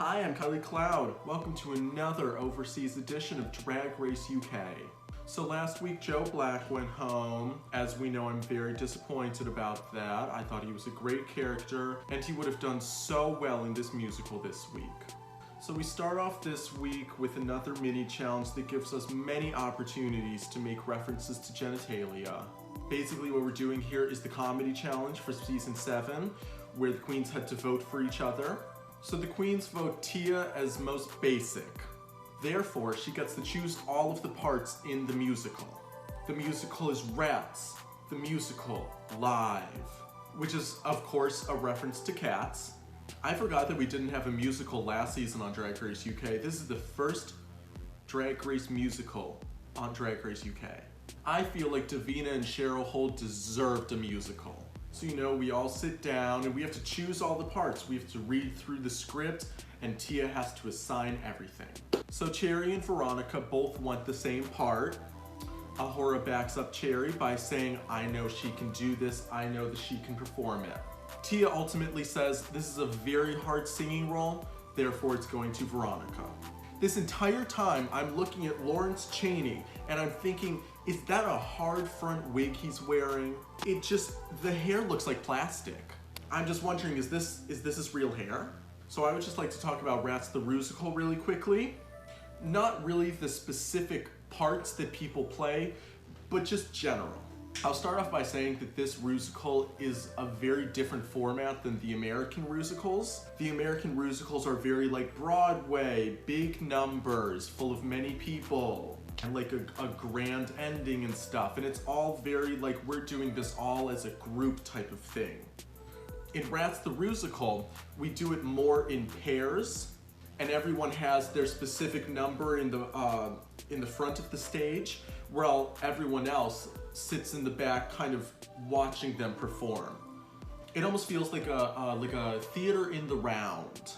Hi, I'm Kylie Cloud. Welcome to another overseas edition of Drag Race UK. So last week Joe Black went home. As we know, I'm very disappointed about that. I thought he was a great character and he would have done so well in this musical this week. So we start off this week with another mini challenge that gives us many opportunities to make references to genitalia. Basically what we're doing here is the comedy challenge for season 7, where the queens had to vote for each other. So the queens vote Tia as most basic. Therefore, she gets to choose all of the parts in the musical. The musical is Rats, the musical live, which is of course a reference to Cats. I forgot that we didn't have a musical last season on Drag Race UK. This is the first Drag Race musical on Drag Race UK. I feel like Davina and Cheryl Holt deserved a musical. So we all sit down and we have to choose all the parts. We have to read through the script and Tia has to assign everything. So Cherry and Veronica both want the same part. Ahura backs up Cherry by saying, I know she can do this, I know that she can perform it. Tia ultimately says, this is a very hard singing role, therefore it's going to Veronica. This entire time I'm looking at Lawrence Chaney and I'm thinking, is that a hard front wig he's wearing? The hair looks like plastic. I'm just wondering, is this his real hair? So I would just like to talk about Rats the Rusical really quickly. Not really the specific parts that people play, but just general. I'll start off by saying that this Rusical is a very different format than the American Rusicals. The American Rusicals are very like Broadway, big numbers, full of many people, and like a grand ending and stuff. And it's all very like, we're doing this all as a group type of thing. In Rats the Rusical, we do it more in pairs, and everyone has their specific number in the front of the stage, while everyone else sits in the back kind of watching them perform. It almost feels like a theater in the round.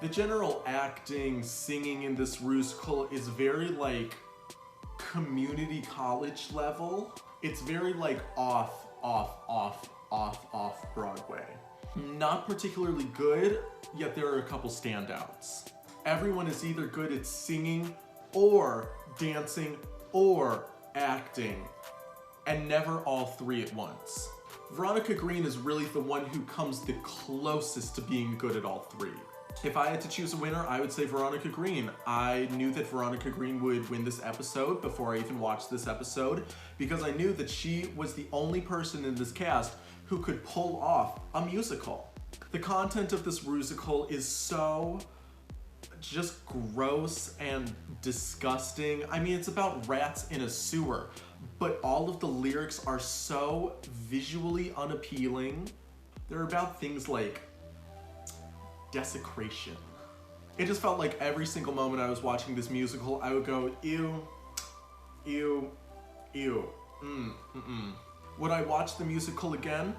The general acting, singing in this Rusical is very like community college level. It's very like off Broadway. Not particularly good, yet there are a couple standouts. Everyone is either good at singing or dancing or acting, and never all three at once. Veronica Green is really the one who comes the closest to being good at all three. If I had to choose a winner, I would say Veronica Green. I knew that Veronica Green would win this episode before I even watched this episode, because I knew that she was the only person in this cast who could pull off a musical. The content of this Rusical is so just gross and disgusting. I mean, it's about rats in a sewer, but all of the lyrics are so visually unappealing. They're about things like desecration. It just felt like every single moment I was watching this musical, I would go, ew, ew, ew, Would I watch the musical again?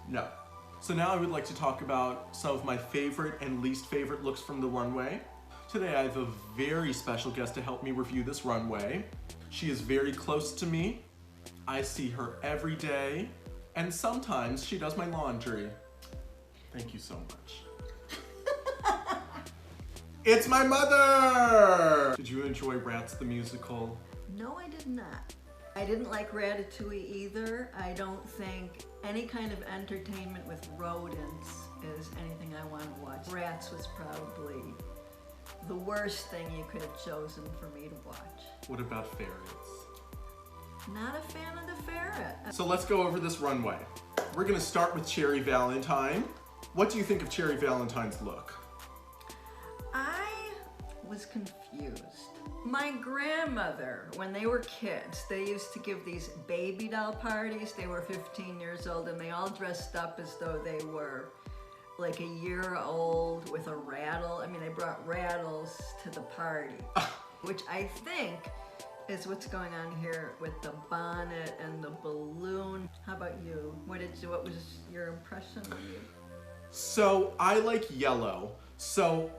No. So now I would like to talk about some of my favorite and least favorite looks from the runway. Today I have a very special guest to help me review this runway. She is very close to me. I see her every day, and sometimes she does my laundry. Thank you so much. It's my mother! Did you enjoy Rats the Musical? No, I did not. I didn't like Ratatouille either. I don't think any kind of entertainment with rodents is anything I want to watch. Rats was probably the worst thing you could have chosen for me to watch. What about ferrets? Not a fan of the ferret. So let's go over this runway. We're gonna start with Cherry Valentine. What do you think of Cherry Valentine's look? I was confused. My grandmother, when they were kids, they used to give these baby doll parties. They were 15 years old and they all dressed up as though they were like a year old with a rattle. I mean, they brought rattles to the party, which I think is what's going on here with the bonnet and the balloon. How about you? What was your impression of you? So I like yellow. So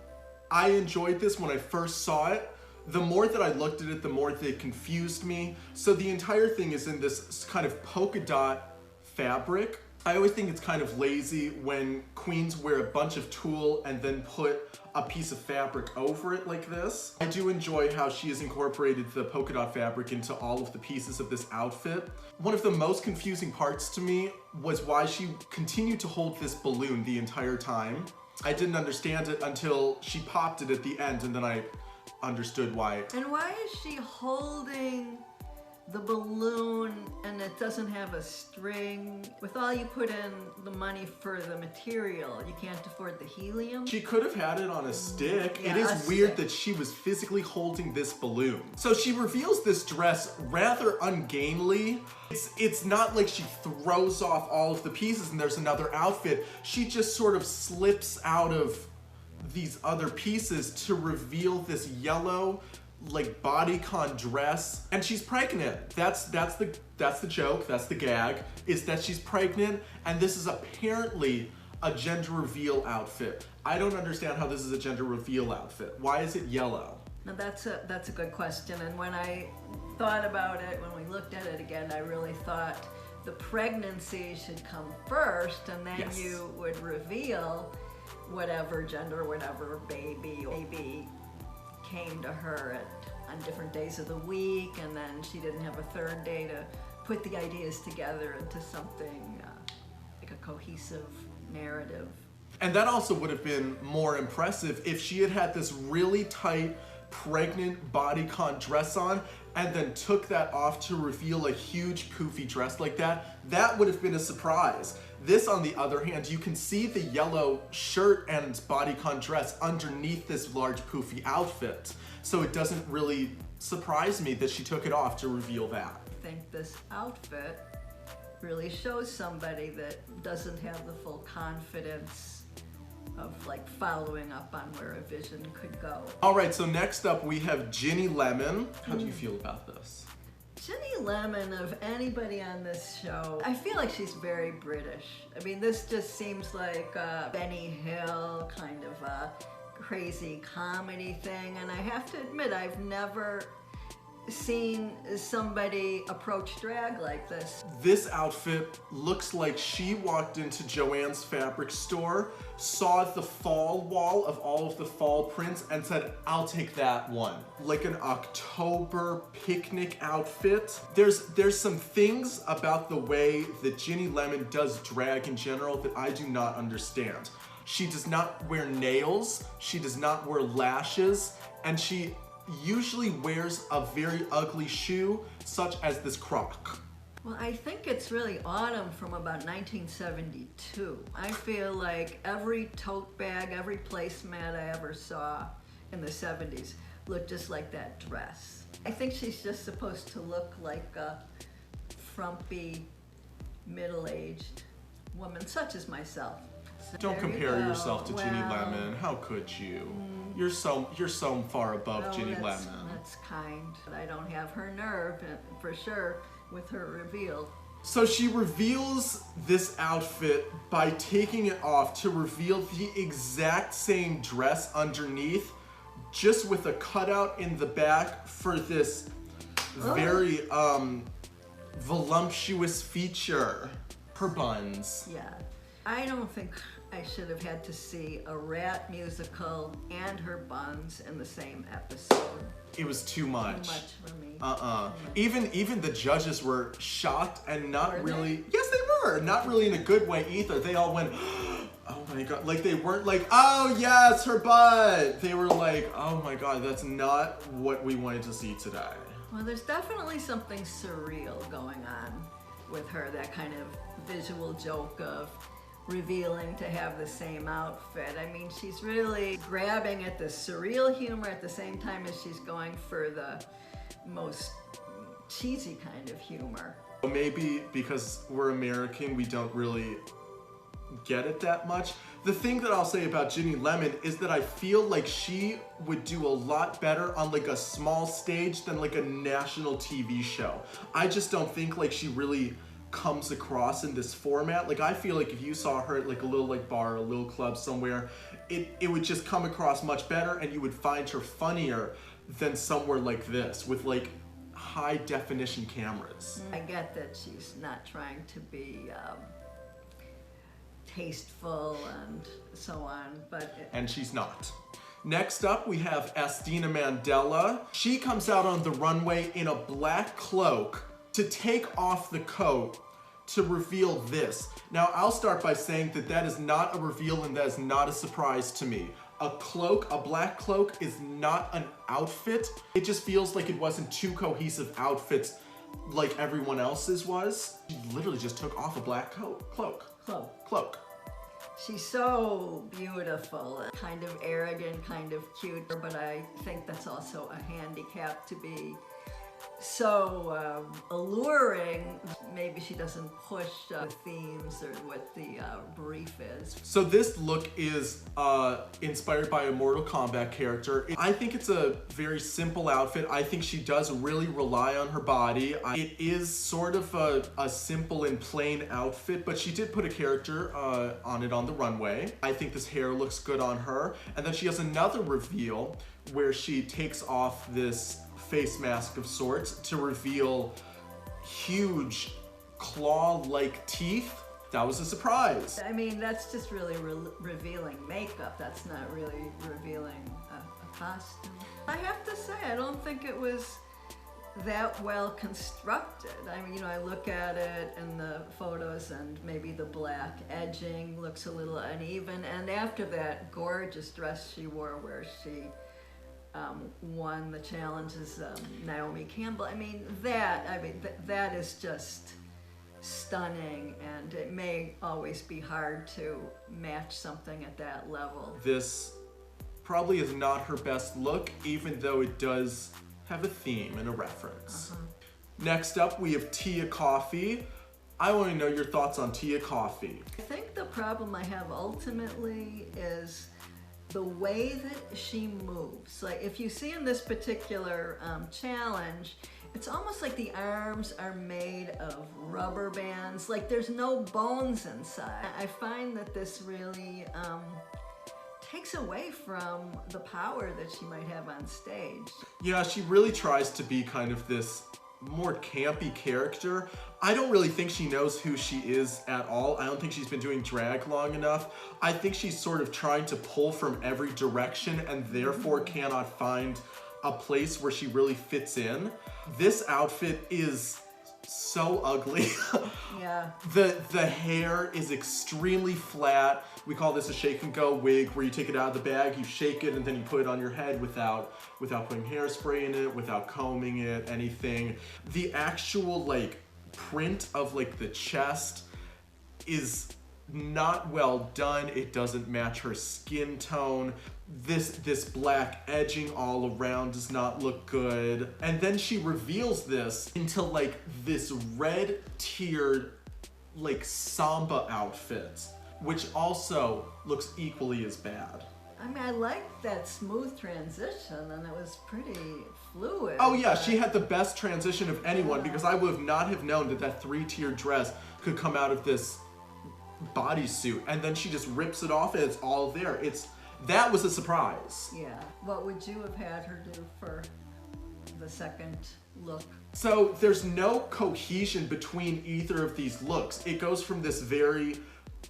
I enjoyed this when I first saw it. The more that I looked at it, the more that it confused me. So the entire thing is in this kind of polka dot fabric. I always think it's kind of lazy when queens wear a bunch of tulle and then put a piece of fabric over it like this. I do enjoy how she has incorporated the polka dot fabric into all of the pieces of this outfit. One of the most confusing parts to me was why she continued to hold this balloon the entire time. I didn't understand it until she popped it at the end, and then I understood why. And why is she holding the balloon and it doesn't have a string? With all you put in the money for the material, you can't afford the helium? She could have had it on a stick. Yeah, it is weird stick. that she was physically holding this balloon. So she reveals this dress rather ungainly. It's not like she throws off all of the pieces and there's another outfit. She just sort of slips out of these other pieces to reveal this yellow, like, bodycon dress, and she's pregnant. That's the joke, that's the gag, is that she's pregnant, and this is apparently a gender reveal outfit. I don't understand how this is a gender reveal outfit. Why is it yellow? Now that's a good question, and when I thought about it, when we looked at it again, I really thought the pregnancy should come first, and then Yes. you would reveal whatever gender, whatever baby came to her on different days of the week, and then she didn't have a third day to put the ideas together into something like a cohesive narrative. And that also would have been more impressive if she had had this really tight, pregnant bodycon dress on and then took that off to reveal a huge poofy dress like that. That would have been a surprise. This, on the other hand, you can see the yellow shirt and bodycon dress underneath this large poofy outfit. So it doesn't really surprise me that she took it off to reveal that. I think this outfit really shows somebody that doesn't have the full confidence of like following up on where a vision could go. All right, so next up we have Ginny Lemon. How do you feel about this? Ginny Lemon, of anybody on this show, I feel like she's very British. I mean, this just seems like a Benny Hill kind of a crazy comedy thing, and I have to admit, I've never seen somebody approach drag like this. This outfit looks like she walked into Joann's fabric store, saw the fall wall of all of the fall prints, and said, I'll take that one. Like an October picnic outfit. There's some things about the way that Ginny Lemon does drag in general that I do not understand. She does not wear nails, she does not wear lashes, and she usually wears a very ugly shoe, such as this Croc. Well, I think it's really autumn from about 1972. I feel like every tote bag, every placemat I ever saw in the 70s looked just like that dress. I think she's just supposed to look like a frumpy, middle-aged woman, such as myself. So Don't there you compare go. yourself to Ginny Well, Lemon. How could you? You're so far above oh, Ginny that's, Lemon. That's kind. But I don't have her nerve, for sure, with her reveal. So she reveals this outfit by taking it off to reveal the exact same dress underneath, just with a cutout in the back for this very voluptuous feature. Her buns. Yeah. I don't think I should have had to see a rat musical and her buns in the same episode. It was too much. Too much for me. Even the judges were shocked and not Were really. they? Yes, they were. Not really in a good way either. They all went, oh my god. Like they weren't like, oh yes, her butt. They were like, oh my god, that's not what we wanted to see today. Well, there's definitely something surreal going on with her, that kind of visual joke of revealing to have the same outfit. I mean, she's really grabbing at the surreal humor at the same time as she's going for the most cheesy kind of humor. Maybe because we're American, we don't really get it that much. The thing that I'll say about Ginny Lemon is that I feel like she would do a lot better on like a small stage than like a national TV show. I just don't think like she really comes across in this format. Like I feel like if you saw her at like a little like bar, a little club somewhere, it would just come across much better and you would find her funnier than somewhere like this with like high definition cameras. I get that she's not trying to be tasteful and so on, and she's not. Next up, we have Astina Mandela. She comes out on the runway in a black cloak to take off the coat to reveal this. Now, I'll start by saying that that is not a reveal and that is not a surprise to me. A cloak, a black cloak, is not an outfit. It just feels like it wasn't two cohesive outfits like everyone else's was. She literally just took off a black cloak. She's so beautiful, kind of arrogant, kind of cute, but I think that's also a handicap to be so alluring. Maybe she doesn't push the themes or what the brief is. So this look is inspired by a Mortal Kombat character. I think it's a very simple outfit. I think she does really rely on her body. It is sort of a simple and plain outfit, but she did put a character on it on the runway. I think this hair looks good on her. And then she has another reveal where she takes off this face mask of sorts to reveal huge claw-like teeth. That was a surprise. I mean, that's just really revealing makeup. That's not really revealing a costume. I have to say, I don't think it was that well constructed. I mean, I look at it in the photos and maybe the black edging looks a little uneven. And after that gorgeous dress she wore where she won the challenges, Naomi Campbell. I mean, that is just stunning, and it may always be hard to match something at that level. This probably is not her best look, even though it does have a theme and a reference. Next up, we have Tia Coffee. I want to know your thoughts on Tia Coffee. I think the problem I have ultimately is the way that she moves. Like if you see in this particular challenge, it's almost like the arms are made of rubber bands, like there's no bones inside. I find that this really takes away from the power that she might have on stage. Yeah, she really tries to be kind of this more campy character. I don't really think she knows who she is at all. I don't think she's been doing drag long enough. I think she's sort of trying to pull from every direction and therefore cannot find a place where she really fits in. This outfit is so ugly. Yeah. The hair is extremely flat. We call this a shake and go wig, where you take it out of the bag, you shake it, and then you put it on your head without putting hairspray in it, without combing it, anything. The actual like print of like the chest is not well done. It doesn't match her skin tone. This black edging all around does not look good. And then she reveals this into like this red tiered like samba outfit, which also looks equally as bad. I mean, I liked that smooth transition, and it was pretty fluid. Oh yeah, she had the best transition of anyone, because I would not have known that 3-tiered dress could come out of this bodysuit, and then she just rips it off and it's all there. That was a surprise. Yeah. What would you have had her do for the second look? So there's no cohesion between either of these looks. It goes from this very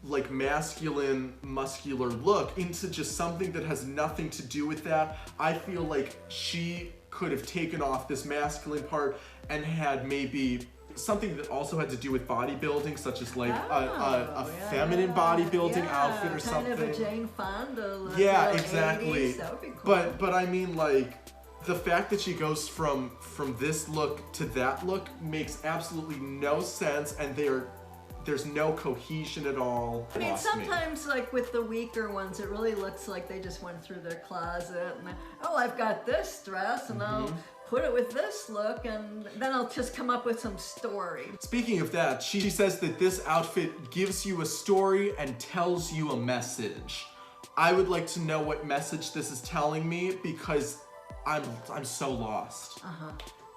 like masculine, muscular look into just something that has nothing to do with that. I feel like she could have taken off this masculine part and had maybe something that also had to do with bodybuilding, such as like a feminine bodybuilding outfit or something. Kind of a Jane Fonda look. Yeah, exactly. 80s. That would be cool. But I mean, like, the fact that she goes from this look to that look makes absolutely no sense, and there's no cohesion at all. I mean, sometimes like with the weaker ones, it really looks like they just went through their closet and I've got this dress and I'll put it with this look, and then I'll just come up with some story. Speaking of that, she says that this outfit gives you a story and tells you a message. I would like to know what message this is telling me, because I'm so lost.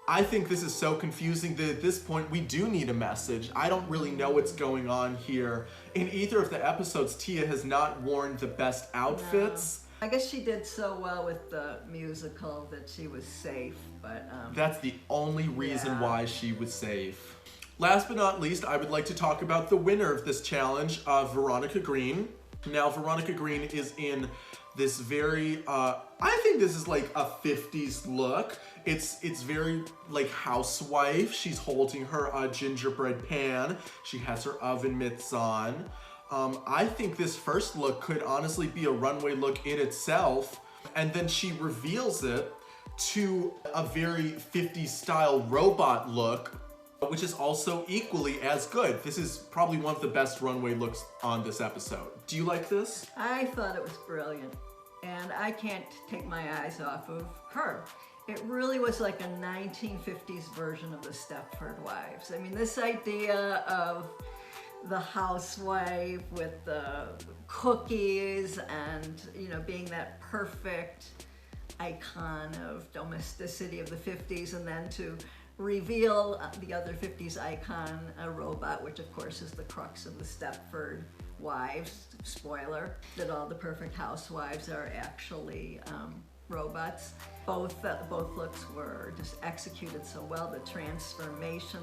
I think this is so confusing that at this point we do need a message. I don't really know what's going on here. In either of the episodes, Tia has not worn the best outfits. No. I guess she did so well with the musical that she was safe, but... That's the only reason why she was safe. Last but not least, I would like to talk about the winner of this challenge, Veronica Green. Now, Veronica Green is in this very, I think this is like a 50s look. It's very like housewife. She's holding her gingerbread pan. She has her oven mitts on. I think this first look could honestly be a runway look in itself. And then she reveals it to a very 50s style robot look, which is also equally as good. This is probably one of the best runway looks on this episode. Do you like this? I thought it was brilliant, and I can't take my eyes off of her. It really was like a 1950s version of the Stepford Wives. I mean, this idea of the housewife with the cookies and, you know, being that perfect icon of domesticity of the 50s, and then to reveal the other 50s icon, a robot, which of course is the crux of the Stepford Wives. Spoiler, that all the perfect housewives are actually robots. Both looks were just executed so well. The transformation,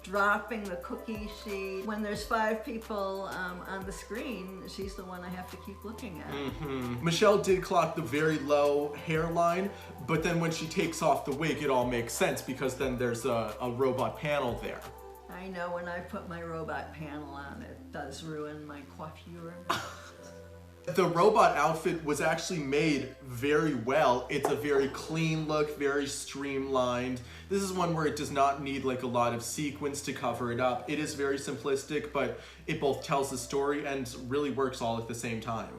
dropping the cookie sheet. When there's 5 people on the screen, she's the one I have to keep looking at. Michelle did clock the very low hairline, but then when she takes off the wig, it all makes sense because then there's a robot panel there. I know when I put my robot panel on, it does ruin my coiffure. The robot outfit was actually made very well. It's a very clean look, very streamlined. This is one where it does not need like a lot of sequins to cover it up. It is very simplistic, but it both tells the story and really works all at the same time.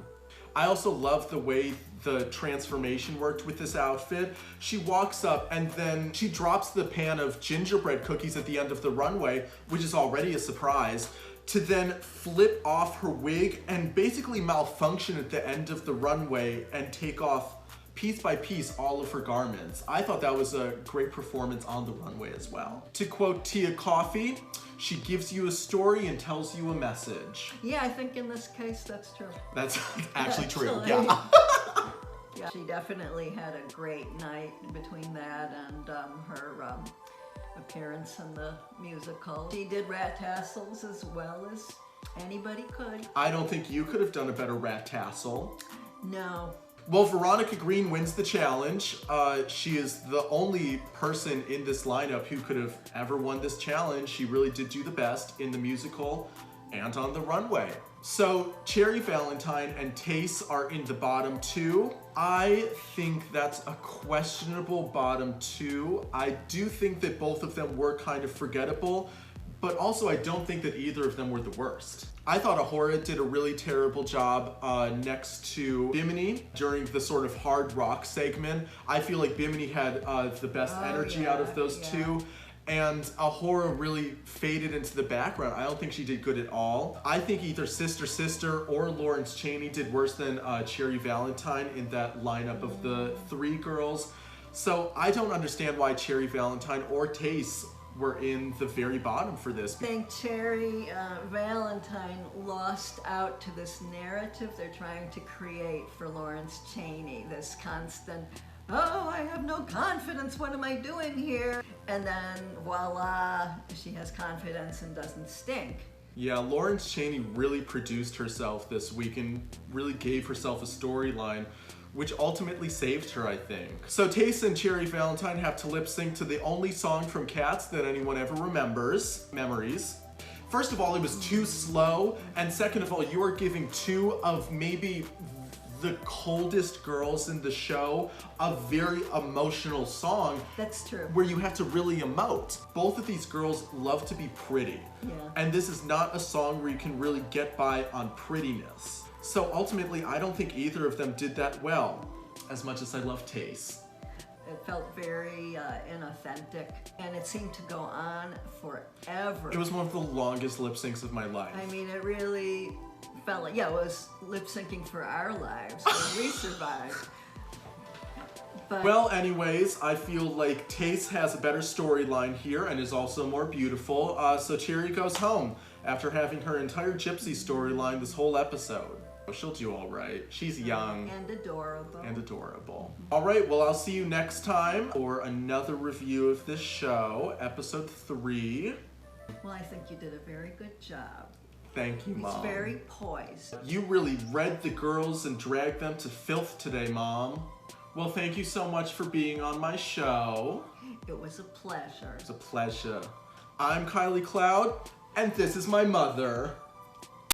I also love the way the transformation worked with this outfit. She walks up and then she drops the pan of gingerbread cookies at the end of the runway, which is already a surprise, to then flip off her wig and basically malfunction at the end of the runway and take off piece by piece all of her garments. I thought that was a great performance on the runway as well. To quote Tia Coffee, she gives you a story and tells you a message. Yeah, I think in this case that's true. That's actually true, Actually. yeah. Yeah, she definitely had a great night between that and her appearance in the musical. She did rat tassels as well as anybody could. I don't think you could have done a better rat tassel. No. Well, Veronica Green wins the challenge. She is the only person in this lineup who could have ever won this challenge. She really did do the best in the musical and on the runway. So Cherry Valentine and Tace are in the bottom 2. I think that's a questionable bottom 2. I do think that both of them were kind of forgettable, but also I don't think that either of them were the worst. I thought Ahura did a really terrible job next to Bimini during the sort of hard rock segment. I feel like Bimini had the best energy out of those two. And Ahura really faded into the background. I don't think she did good at all. I think either Sister Sister or Lawrence Chaney did worse than Cherry Valentine in that lineup of the 3 girls. So I don't understand why Cherry Valentine or Tace were in the very bottom for this. I think Cherry Valentine lost out to this narrative they're trying to create for Lawrence Chaney, this constant, oh, I have no confidence, what am I doing here? And then voila, she has confidence and doesn't stink. Yeah, Lawrence Chaney really produced herself this week and really gave herself a storyline, which ultimately saved her, I think. So Tace and Cherry Valentine have to lip sync to the only song from Cats that anyone ever remembers, Memories. First of all, it was too slow, and second of all, you are giving 2 of maybe the coldest girls in the show a very emotional song. That's true. Where you have to really emote. Both of these girls love to be pretty. Yeah. And this is not a song where you can really get by on prettiness. So ultimately, I don't think either of them did that well, as much as I love Tace. It felt very inauthentic, and it seemed to go on forever. It was one of the longest lip syncs of my life. I mean, it really felt like, yeah, it was lip syncing for our lives, and we survived. But well, anyways, I feel like Tace has a better storyline here and is also more beautiful, so Cherry goes home after having her entire gypsy storyline this whole episode. She'll do all right. She's young. And adorable. And adorable. All right, well, I'll see you next time for another review of this show, episode 3. Well, I think you did a very good job. Thank you, Mom. It's very poised. You really read the girls and dragged them to filth today, Mom. Well, thank you so much for being on my show. It was a pleasure. It was a pleasure. I'm Kylie Cloud, and this is my mother.